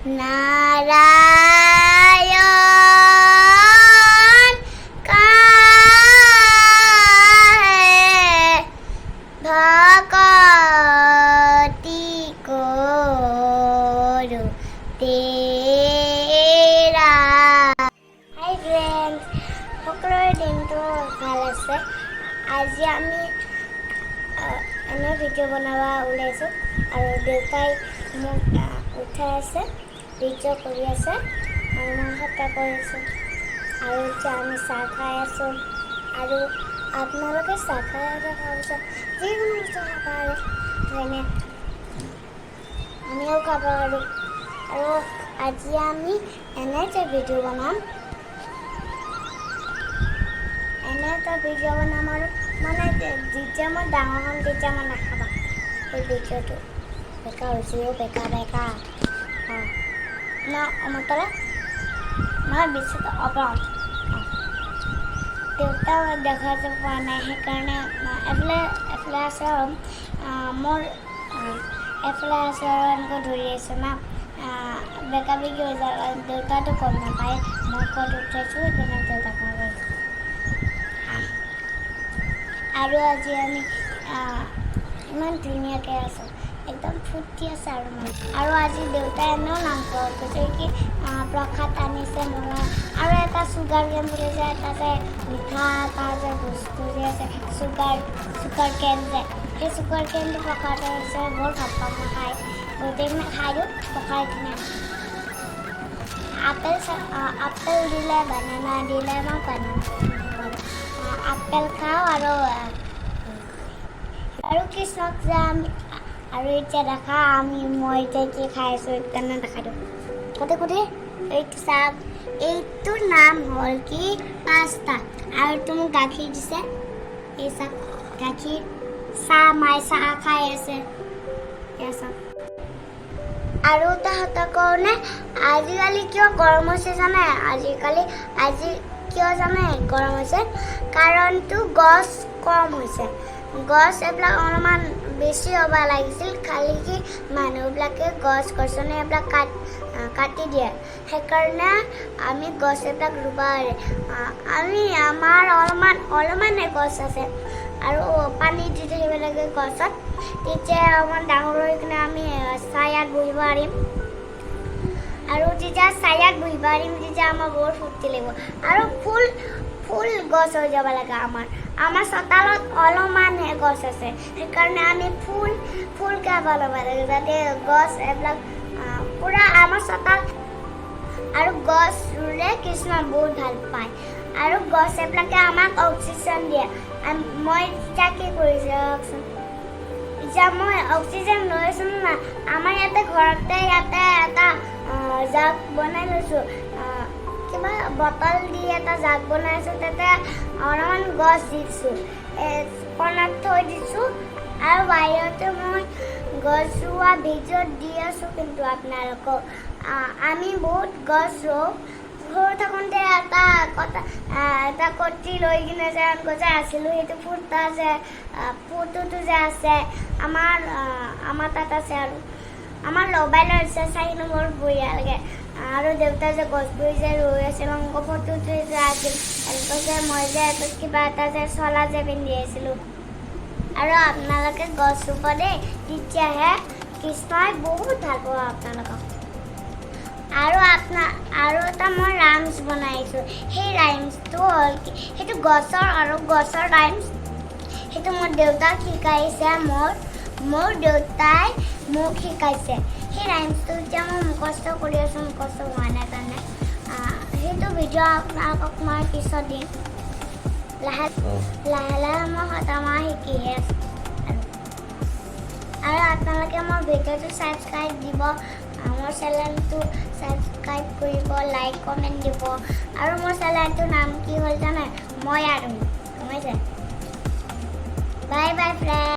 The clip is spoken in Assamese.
नारायण काहे भक्ति करो तेरा। हाय फ्रेंड्स, সকলোৰে দিনটো ভাল আছে। আজি আমি এনে ভিডিঅ' বনাব ওলাইছোঁ আৰু দেউতাই মোক উঠাই আছে, ভিডিঅ' কৰি আছে আৰু মই হত্যা কৰিছোঁ আৰু এতিয়া আমি চাহ খাই আছোঁ আৰু আপোনালোকে চাহ খাই থকা পিছত যিকোনো বস্তু খাব আৰু যেনে আমিও খাব পাৰোঁ। আৰু আজি আমি এনে এটা ভিডিঅ' বনাম আৰু মানে যেতিয়া মই ডাঙৰ হ'ম তেতিয়া মই নাখাবা এই ভিডিঅ'টো। বেকা হৈছে বেকা ন মতলে মই বেছিকৈ অকৰাম দেউতা দেখাই পোৱা নাই, সেইকাৰণে এফালে আছে মোৰ এফালে আছে আৰু এনেকৈ ধৰি আছে না বেকা বেকি হৈ যায়। দেউতাটো গম নাপায় মই ক'ত উঠাইছোঁ, সেইকাৰণে দেউতাক মই কৈছোঁ। আৰু আজি আমি ইমান ধুনীয়াকৈ আছোঁ, একদম ফূৰ্তি আছে আৰু আজি দেউতাই এনেও নাম কৈছে কি প্ৰসাদ আনিছে মোলৈ আৰু এটা চুগাৰ কেন বুলি যে এটা যে মিঠা এটা যে বস্তু যে আছে চুগাৰ কেন যে, সেই চুগাৰ কেনটো প্ৰসাদ আছে। বৰ ভাল পাওঁ মই খাই, গোটেইখিনি খাই দিওঁ পকাই কিনে। আপেল দিলে বানানা দিলে মই আপেল খাওঁ আৰু কৃষ্ণক যে আমি আৰু এতিয়া দেখা মই এতিয়া কি খাই আছোঁ সেইকাৰণে দেখাই দিওঁ। গোটেই এইটো চাহ, এইটোৰ নাম হ'ল কি পাস্তা আৰু এইটো মোক গাখীৰ দিছে। এই চাহ গাখীৰ চাহ মায়ে চাহ খাই আছে আৰু তাহাঁতক কওঁনে আজিকালি কিয় গৰম হৈছে জানে? আজি কিয় জানে গৰম হৈছে? কাৰণটো গছ কম হৈছে। গছ এইবিলাক অলপমান বেছি হ'ব লাগিছিল, খালি কি মানুহবিলাকে গছ গছনি এইবিলাক কাটি দিয়ে। সেইকাৰণে আমি গছ এইবিলাক ৰুব লাগে। আমাৰ অলপমানে গছ আছে আৰু পানী দি থাকিব লাগে গছত, তেতিয়া অলপমান ডাঙৰ হৈ কিনে আমি ছায়াত বহিব পাৰিম আৰু যেতিয়া ছায়াত বহিব পাৰিম তেতিয়া আমাৰ বৰ ফূৰ্তি লাগিব। আৰু ফুল গছ হৈ যাব লাগে। আমাৰ চোতালত অলপমানহে গছ আছে, সেইকাৰণে আমি ফুলকৈ বনাব লাগে যাতে গছ এইবিলাক পূৰা আমাৰ চোতাল। আৰু গছ ৰুলে কৃষ্ণ বহুত ভাল পায় আৰু গছ এইবিলাকে আমাক অক্সিজেন দিয়ে। মই এতিয়া কি কৰিছোঁ এতিয়া মই অক্সিজেন লৈ আছোঁ না। আমাৰ ঘৰতে এটা জাগ বনাই লৈছোঁ, কিবা বটল দি এটা জাগ বনাইছোঁ, তাতে অলপমান গছ দিছোঁ, কণাত থৈ দিছোঁ আৰু বাহিৰতে মই গছ ৰোৱা ভিডিঅ' দি আছোঁ। কিন্তু আপোনালোকক আমি বহুত গছ ৰোওঁ। সৰু থাকোঁতে এটা কটি লৈ কিনে যে আছিলোঁ, সেইটো ফটোটো যে আছে আমাৰ তাত আছে আৰু আমাৰ মোবাইলত আছে, চাই কিনে বৰ বঢ়িয়া লাগে। আৰু দেউতাই যে গছবোৰ যে ৰুই আছিল ফটোটো যে আছিল এনেকৈ যে মই যে কিবা এটা যে চলা যে পিন্ধি আহিছিলোঁ। আৰু আপোনালোকে গছ ৰুব দেই, তেতিয়াহে কৃষ্ণই বহুত ভাল পাব আপোনালোকক। আৰু এটা মই ৰাইমছ বনাইছোঁ। সেই ৰাইমছটো হ'ল কি, সেইটো গছৰ ৰাইমছ। সেইটো মোৰ দেউতাক শিকাইছে, মোৰ দেউতাই মোক শিকাইছে। সেই ৰাইমছটো এতিয়া মই মুখস্থ কৰি আছোঁ, মুখস্থ হোৱা নাই কাৰণে সেইটো ভিডিঅ' আপোনালোকক মই পিছত দিম। লাহে মই শতমাহ শিকিহে আছোঁ। আৰু আপোনালোকে মোৰ ভিডিঅ'টো ছাবস্ক্ৰাইব দিব, মোৰ চেনেলটো ছাবস্ক্ৰাইব কৰিব, লাইক কমেণ্ট দিব। আৰু মোৰ চেনেলটোৰ নাম কি হ'ল জানে? মই আৰু গম পাইছে? Bye bye friend.